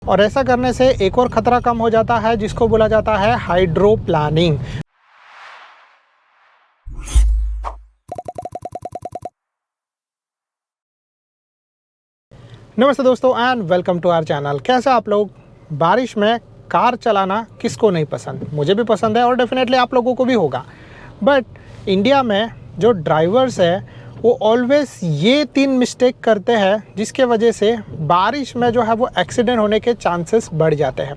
और ऐसा करने से एक और ख़तरा कम हो जाता है जिसको बोला जाता है हाइड्रोप्लानिंग। नमस्ते दोस्तों and welcome to our channel. कैसे आप लोग? बारिश में कार चलाना किसको नहीं पसंद? मुझे भी पसंद है और डेफिनेटली आप लोगों को भी होगा। बट इंडिया में जो ड्राइवर्स है वो ऑलवेज ये 3 मिस्टेक करते हैं जिसके वजह से बारिश में जो है वो एक्सीडेंट होने के चांसेस बढ़ जाते हैं।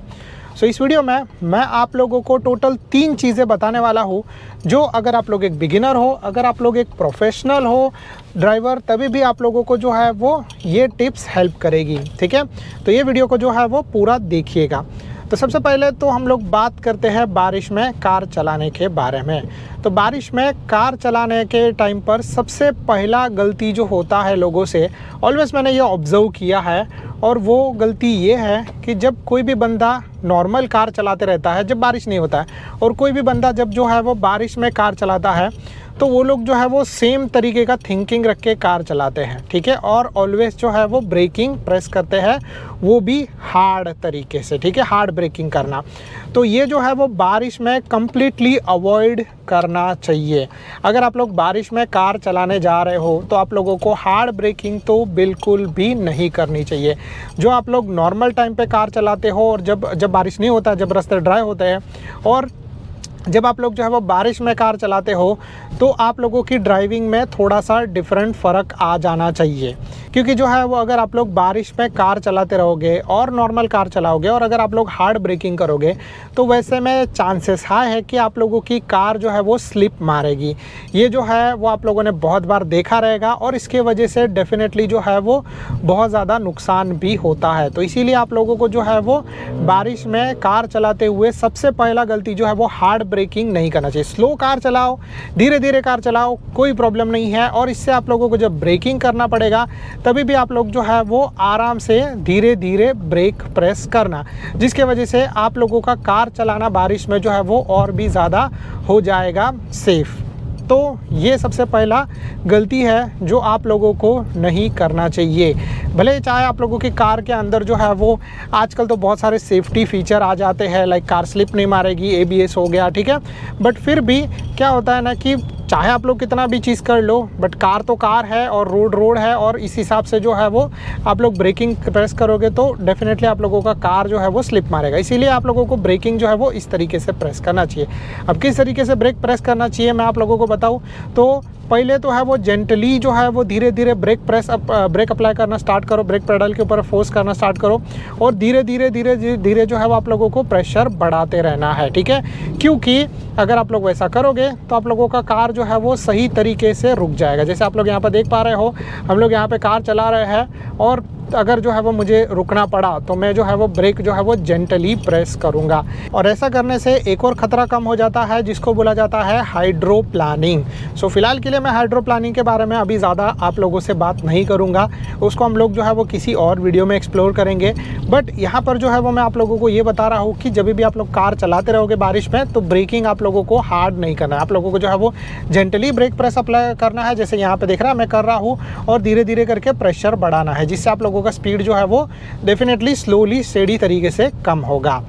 सो इस वीडियो में मैं आप लोगों को टोटल 3 चीज़ें बताने वाला हूँ जो अगर आप लोग एक बिगिनर हो, अगर आप लोग एक प्रोफेशनल हो ड्राइवर, तभी भी आप लोगों को जो है वो ये टिप्स हेल्प करेगी। ठीक है, तो ये वीडियो को जो है वो पूरा देखिएगा। तो सबसे पहले तो हम लोग बात करते हैं बारिश में कार चलाने के बारे में। तो बारिश में कार चलाने के टाइम पर सबसे पहला गलती जो होता है लोगों से, ऑलवेज मैंने ये ऑब्ज़र्व किया है, और वो गलती ये है कि जब कोई भी बंदा नॉर्मल कार चलाते रहता है जब बारिश नहीं होता है, और कोई भी बंदा जब जो है वो बारिश में कार चलाता है, तो वो लोग जो है वो सेम तरीके का थिंकिंग रख के कार चलाते हैं। ठीक है, और ऑलवेज जो है वो ब्रेकिंग प्रेस करते हैं, वो भी हार्ड तरीके से। ठीक है, हार्ड ब्रेकिंग करना, तो ये जो है वो बारिश में कम्प्लीटली अवॉइड करना चाहिए। अगर आप लोग बारिश में कार चलाने जा रहे हो तो आप लोगों को हार्ड ब्रेकिंग तो बिल्कुल भी नहीं करनी चाहिए। जो आप लोग नॉर्मल टाइम पे कार चलाते हो और जब बारिश नहीं होता, जब रास्ते ड्राई होते हैं, और जब आप लोग जो है वो बारिश में कार चलाते हो, तो आप लोगों की ड्राइविंग में थोड़ा सा डिफरेंट फ़र्क आ जाना चाहिए। क्योंकि जो है वो अगर आप लोग बारिश में कार चलाते रहोगे और नॉर्मल कार चलाओगे, और अगर आप लोग हार्ड ब्रेकिंग करोगे, तो वैसे में चांसेस हाई है कि आप लोगों की कार जो है वो स्लिप मारेगी। ये जो है वो आप लोगों ने बहुत बार देखा रहेगा, और इसके वजह से डेफिनेटली जो है वो बहुत ज़्यादा नुकसान भी होता है। तो इसीलिए आप लोगों को जो है वो बारिश में कार चलाते हुए सबसे पहला गलती जो है वो हार्ड ब्रेकिंग नहीं करना चाहिए। स्लो कार चलाओ, धीरे धीरे कार चलाओ, कोई प्रॉब्लम नहीं है। और इससे आप लोगों को जब ब्रेकिंग करना पड़ेगा तभी भी आप लोग जो है वो आराम से धीरे धीरे ब्रेक प्रेस करना, जिसके वजह से आप लोगों का कार चलाना बारिश में जो है वो और भी ज़्यादा हो जाएगा सेफ़। तो ये सबसे पहला गलती है जो आप लोगों को नहीं करना चाहिए। भले चाहे आप लोगों की कार के अंदर जो है वो आजकल तो बहुत सारे सेफ्टी फीचर आ जाते हैं, लाइक कार स्लिप नहीं मारेगी, ABS हो गया, ठीक है, बट फिर भी क्या होता है ना कि चाहे आप लोग कितना भी चीज़ कर लो, बट कार तो कार है और रोड है, और इस हिसाब से जो है वो आप लोग ब्रेकिंग प्रेस करोगे तो डेफिनेटली आप लोगों का कार जो है वो स्लिप मारेगा। इसीलिए आप लोगों को ब्रेकिंग जो है वो इस तरीके से प्रेस करना चाहिए। अब किस तरीके से ब्रेक प्रेस करना चाहिए मैं आप लोगों को बताऊँ तो पहले तो है वो जेंटली जो है वो धीरे धीरे ब्रेक अप्लाई करना स्टार्ट करो, ब्रेक पेडल के ऊपर फोर्स करना स्टार्ट करो, और धीरे धीरे जो है वो आप लोगों को प्रेशर बढ़ाते रहना है। ठीक है, क्योंकि अगर आप लोग वैसा करोगे तो आप लोगों का कार जो है वो सही तरीके से रुक जाएगा। जैसे आप लोग यहाँ पर देख पा रहे हो, हम लोग यहाँ पर कार चला रहे हैं, और अगर जो है वो मुझे रुकना पड़ा तो मैं जो है वो ब्रेक जो है वो जेंटली प्रेस करूँगा, और ऐसा करने से एक और ख़तरा कम हो जाता है जिसको बोला जाता है हाइड्रोप्लानिंग। सो फिलहाल के लिए मैं हाइड्रोप्लानिंग के बारे में अभी ज़्यादा आप लोगों से बात नहीं करूँगा, उसको हम लोग जो है वो किसी और वीडियो में एक्सप्लोर करेंगे। बट यहाँ पर जो है वो मैं आप लोगों को ये बता रहा हूँ कि जब भी आप लोग कार चलाते रहोगे बारिश में, तो ब्रेकिंग आप लोगों को हार्ड नहीं करना है, आप लोगों को जो है वो जेंटली ब्रेक प्रेस अप्लाई करना है, जैसे यहाँ पर देख रहा है मैं कर रहा हूँ, और धीरे धीरे करके प्रेशर बढ़ाना है, जिससे आप लोगों का स्पीड जो है वो डेफिनेटली स्लोली स्टेडी तरीके से कम होगा।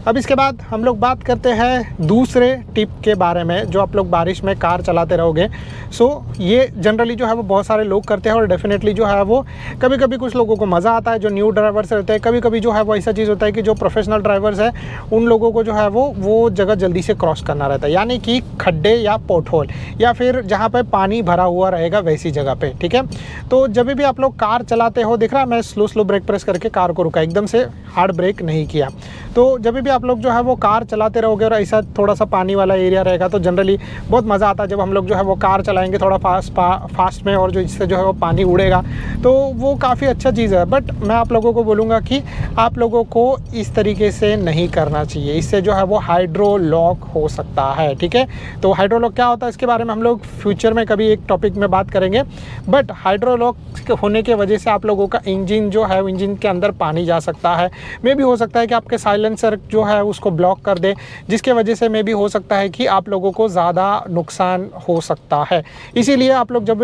अब इसके बाद हम लोग बात करते हैं दूसरे टिप के बारे में जो आप लोग बारिश में कार चलाते रहोगे। सो ये जनरली जो है वो बहुत सारे लोग करते हैं, और डेफिनेटली जो है वो कभी कभी कुछ लोगों को मज़ा आता है जो न्यू ड्राइवर्स रहते हैं, कभी कभी जो है वो ऐसा चीज़ होता है कि जो प्रोफेशनल ड्राइवर्स हैं उन लोगों को जो है वो जगह जल्दी से क्रॉस करना रहता है, यानी कि खड्डे या पोटहोल, या फिर जहाँ पर पानी भरा हुआ रहेगा वैसी जगह पर। ठीक है, तो जब भी आप लोग कार चलाते हो, देख रहा है मैं स्लो ब्रेक प्रेस करके कार को रुका, एकदम से हार्ड ब्रेक नहीं किया। तो जब भी आप लोग जो है वो कार चलाते रहोगे और ऐसा थोड़ा सा पानी वाला एरिया रहेगा, तो जनरली बहुत मज़ा आता है जब हम लोग जो है वो कार चलाएंगे थोड़ा फास्ट में, और जो इससे जो है वो पानी उड़ेगा, तो वो काफ़ी अच्छा चीज़ है। बट मैं आप लोगों को बोलूँगा कि आप लोगों को इस तरीके से नहीं करना चाहिए, इससे जो है वो हाइड्रो लॉक हो सकता है। ठीक है, तो हाइड्रो लॉक क्या होता है इसके बारे में हम लोग फ्यूचर में कभी एक टॉपिक में बात करेंगे। बट हाइड्रो लॉक होने की वजह से आप लोगों का इंजन जो है, इंजन के अंदर पानी जा सकता है, मे भी हो सकता है कि आपके साइलेंसर जो है उसको ब्लॉक कर दे, जिसके वजह से मे भी हो सकता है कि आप लोगों को ज़्यादा नुकसान हो सकता है। इसीलिए आप लोग जब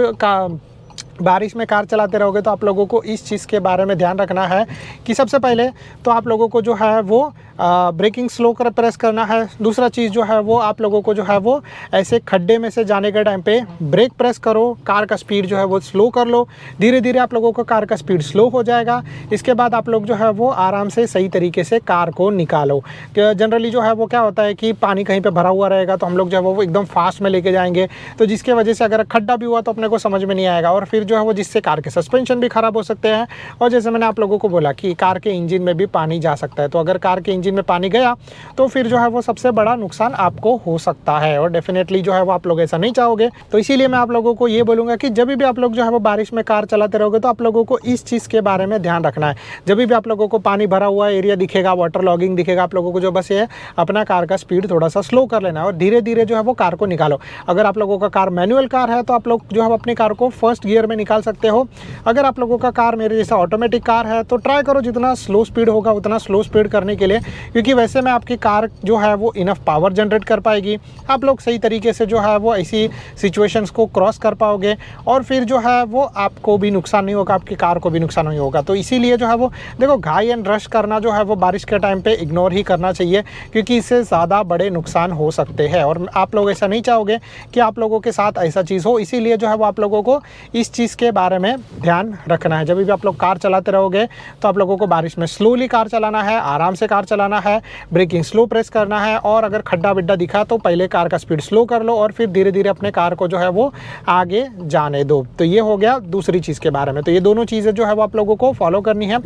बारिश में कार चलाते रहोगे तो आप लोगों को इस चीज़ के बारे में ध्यान रखना है कि सबसे पहले तो आप लोगों को जो है वो ब्रेकिंग स्लो कर प्रेस करना है। दूसरा चीज़ जो है वो आप लोगों को जो है वो ऐसे खड्डे में से जाने के टाइम पे ब्रेक प्रेस करो, कार का स्पीड जो है वो स्लो कर लो। धीरे धीरे आप लोगों को कार का स्पीड स्लो हो जाएगा। इसके बाद आप लोग जो है वो आराम से सही तरीके से कार को निकालो। जनरली जो है वो क्या होता है कि पानी कहीं पर भरा हुआ रहेगा तो हम लोग जो है वो एकदम फास्ट में लेके जाएंगे, तो जिसके वजह से अगर खड्डा भी हुआ तो अपने को समझ में नहीं आएगा और फिर जो है वो जिससे कार के सस्पेंशन भी ख़राब हो सकते हैं। और जैसे मैंने आप लोगों को बोला कि कार के इंजन में भी पानी जा सकता है, तो अगर कार के इंजन में पानी गया तो फिर जो है वो सबसे बड़ा नुकसान आपको हो सकता है और डेफिनेटली जो है वो आप लोग ऐसा नहीं चाहोगे। तो इसीलिए मैं आप लोगों को ये बोलूँगा कि जब भी आप लोग जो है वो बारिश में कार चलाते रहोगे तो आप लोगों को इस चीज़ के बारे में ध्यान रखना है। जब भी आप लोगों को पानी भरा हुआ एरिया दिखेगा, वाटर लॉगिंग दिखेगा, आप लोगों को जो बस ये अपना कार का स्पीड थोड़ा सा स्लो कर लेना है और धीरे धीरे जो है वो कार को निकालो। अगर आप लोगों का कार मैनुअल कार है तो आप लोग जो है अपनी कार को फर्स्ट गियर में निकाल सकते हो। अगर आप लोगों का कार मेरे जैसा ऑटोमेटिक कार है तो ट्राई करो जितना स्लो स्पीड होगा उतना स्लो स्पीड करने के लिए, क्योंकि वैसे में आपकी कार जो है वो इनफ पावर जनरेट कर पाएगी। आप लोग सही तरीके से जो है वो ऐसी सिचुएशंस को क्रॉस कर पाओगे और फिर जो है वो आपको भी नुकसान नहीं होगा, आपकी कार को भी नुकसान नहीं होगा। तो इसीलिए जो है वो देखो, घाई एंड रश करना जो है वो बारिश के टाइम पे इग्नोर ही करना चाहिए, क्योंकि इससे ज़्यादा बड़े नुकसान हो सकते हैं और आप लोग ऐसा नहीं चाहोगे कि आप लोगों के साथ ऐसा चीज़ हो। इसीलिए जो है वो आप लोगों को इस चीज़ के बारे में ध्यान रखना है। जब भी आप लोग कार चलाते रहोगे तो आप लोगों को बारिश में स्लोली कार चलाना है, आराम से कार चलाना है, ब्रेकिंग स्लो प्रेस करना है और अगर खड्डा बिड्डा दिखा तो पहले कार का स्पीड स्लो कर लो और फिर धीरे धीरे अपने कार को जो है वो आगे जाने दो। तो ये हो गया दूसरी चीज़ के बारे में। तो ये दोनों चीज़ें जो है वो आप लोगों को फॉलो करनी है।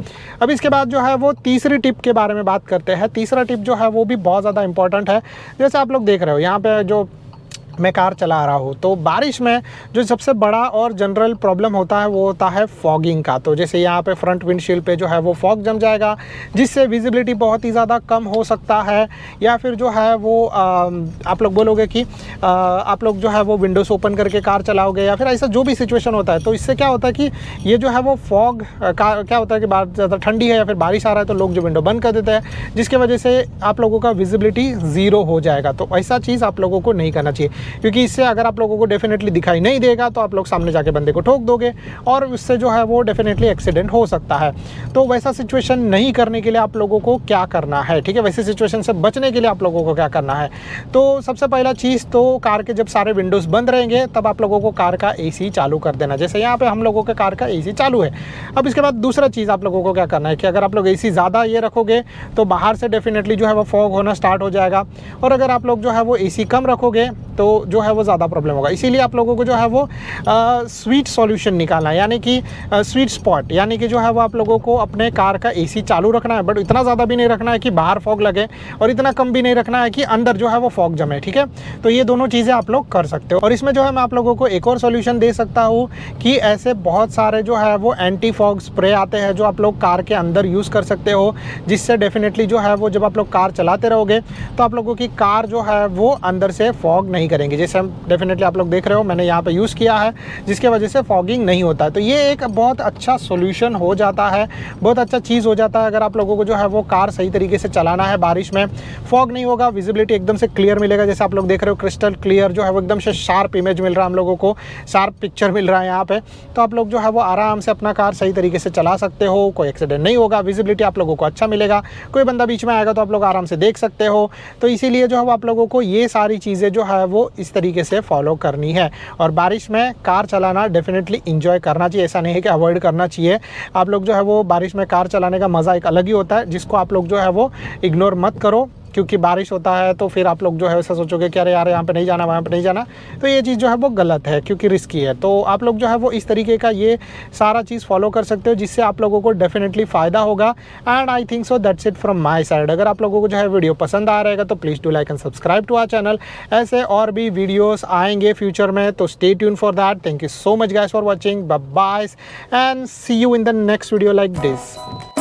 अब इसके बाद जो है वो तीसरी टिप के बारे में बात करते हैं। तीसरा टिप जो है वो भी बहुत ज़्यादा इंपॉर्टेंट है। जैसे आप लोग देख रहे हो यहाँ पे जो मैं कार चला रहा हूँ, तो बारिश में जो सबसे बड़ा और जनरल प्रॉब्लम होता है वो होता है फॉगिंग का। तो जैसे यहाँ पे फ्रंट विंडशील्ड पे जो है वो फॉग जम जाएगा, जिससे विजिबिलिटी बहुत ही ज़्यादा कम हो सकता है। या फिर जो है वो आप लोग बोलोगे कि आप लोग जो है वो विंडोज़ ओपन करके कार चलाओगे या फिर ऐसा जो भी सिचुएशन होता है। तो इससे क्या होता है कि ये जो है वो फॉग क्या होता है कि बात ज़्यादा ठंडी है या फिर बारिश आ रहा है तो लोग जो विंडो बंद कर देते हैं, जिसकी वजह से आप लोगों का विजिबिलिटी ज़ीरो हो जाएगा। तो ऐसा चीज़ आप लोगों को नहीं करना चाहिए, क्योंकि इससे अगर आप लोगों को डेफिनेटली दिखाई नहीं देगा तो आप लोग सामने जाके बंदे को ठोक दोगे और उससे जो है वो डेफिनेटली एक्सीडेंट हो सकता है। तो वैसा सिचुएशन नहीं करने के लिए आप लोगों को क्या करना है, ठीक है, वैसे सिचुएशन से बचने के लिए आप लोगों को क्या करना है। तो सबसे पहला चीज़ तो कार के जब सारे विंडोज़ बंद रहेंगे तब आप लोगों को कार का AC चालू कर देना। जैसे यहाँ पे हम लोगों के कार का AC चालू है। अब इसके बाद दूसरा चीज़ आप लोगों को क्या करना है कि अगर आप लोग AC ज़्यादा ये रखोगे तो बाहर से डेफिनेटली जो है वो फॉग होना स्टार्ट हो जाएगा और अगर आप लोग जो है वो AC कम रखोगे तो जो है वो ज़्यादा प्रॉब्लम होगा। इसीलिए आप लोगों को जो है वो स्वीट सॉल्यूशन निकालना है, यानी कि स्वीट स्पॉट, यानी कि जो है वो आप लोगों को अपने कार का AC चालू रखना है, बट इतना ज़्यादा भी नहीं रखना है कि बाहर फॉग लगे और इतना कम भी नहीं रखना है कि अंदर जो है वो फॉग जमे, ठीक है। तो ये दोनों चीज़ें आप लोग कर सकते हो। और इसमें जो है मैं आप लोगों को एक और सॉल्यूशन दे सकता हूँ कि ऐसे बहुत सारे जो है वो एंटी फॉग स्प्रे आते हैं जो आप लोग कार के अंदर यूज़ कर सकते हो, जिससे डेफिनेटली जो है वो जब आप लोग कार चलाते रहोगे तो आप लोगों की कार जो है वो अंदर से फॉग नहीं करेंगे। जैसे हम डेफिनेटली आप लोग देख रहे हो मैंने यहाँ पे यूज़ किया है, जिसके वजह से फॉगिंग नहीं होता है। तो ये एक बहुत अच्छा सॉल्यूशन हो जाता है, बहुत अच्छा चीज़ हो जाता है। अगर आप लोगों को जो है वो कार सही तरीके से चलाना है, बारिश में फॉग नहीं होगा, विजिबिलिटी एकदम से क्लियर मिलेगा। जैसे आप लोग देख रहे हो क्रिस्टल क्लियर जो है वो एकदम से शार्प इमेज मिल रहा है, हम लोगों को शार्प पिक्चर मिल रहा है यहाँ पे। तो आप लोग जो है वो आराम से अपना कार सही तरीके से चला सकते हो, कोई एक्सीडेंट नहीं होगा, विजिबिलिटी आप लोगों को अच्छा मिलेगा, कोई बंदा बीच में आएगा तो आप लोग आराम से देख सकते हो। तो इसीलिए जो है वो आप लोगों को ये सारी चीज़ें जो है वो इस तरीके से फॉलो करनी है। और बारिश में कार चलाना डेफिनेटली इंजॉय करना चाहिए, ऐसा नहीं है कि अवॉइड करना चाहिए। आप लोग जो है वो बारिश में कार चलाने का मज़ा एक अलग ही होता है, जिसको आप लोग जो है वो इग्नोर मत करो, क्योंकि बारिश होता है तो फिर आप लोग जो है ऐसा सोचोगे कि अरे यार यहाँ पे नहीं जाना, वहाँ पे नहीं जाना। तो ये चीज़ जो है वो गलत है, क्योंकि रिस्की है। तो आप लोग जो है वो इस तरीके का ये सारा चीज़ फॉलो कर सकते हो, जिससे आप लोगों को डेफिनेटली फ़ायदा होगा। And I think so that's it from my side. अगर आप लोगों को जो है वीडियो पसंद आ रहेगा तो please do like and subscribe to our channel. ऐसे और भी वीडियोज़ आएंगे फ्यूचर में, तो stay tune for that. Thank you so much guys for watching, bye bye and see you in the next video like this.